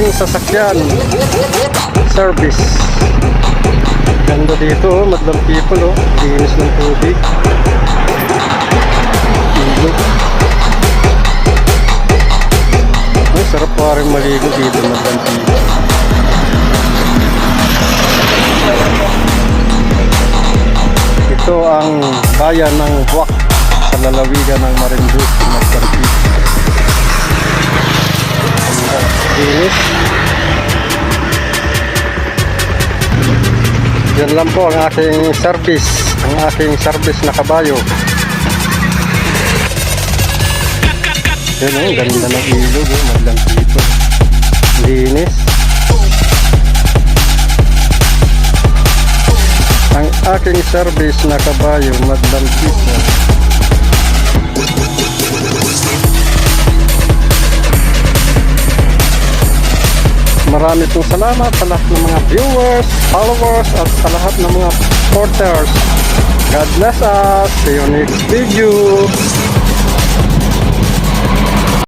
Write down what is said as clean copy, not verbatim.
aking sasakyan. Service. Ganda dito, oh. Madlang people, oh. Linis ng tubig. Ilog. Ay, sarap pa rin maligo dito, madlang people. Ito ang bayan ng Buwak sa lalawigan ng Marinduque, Madlang people. Linis. Yan lang po ang aking service. Ang aking service na kabayo. Yan o, ganda ng ilog. Madlang dito. Linis. Ang aking service na kabayo, madlang dito. Marami pong salamat sa lahat ng mga viewers, followers, at sa lahat ng mga supporters. God bless us. See you next video.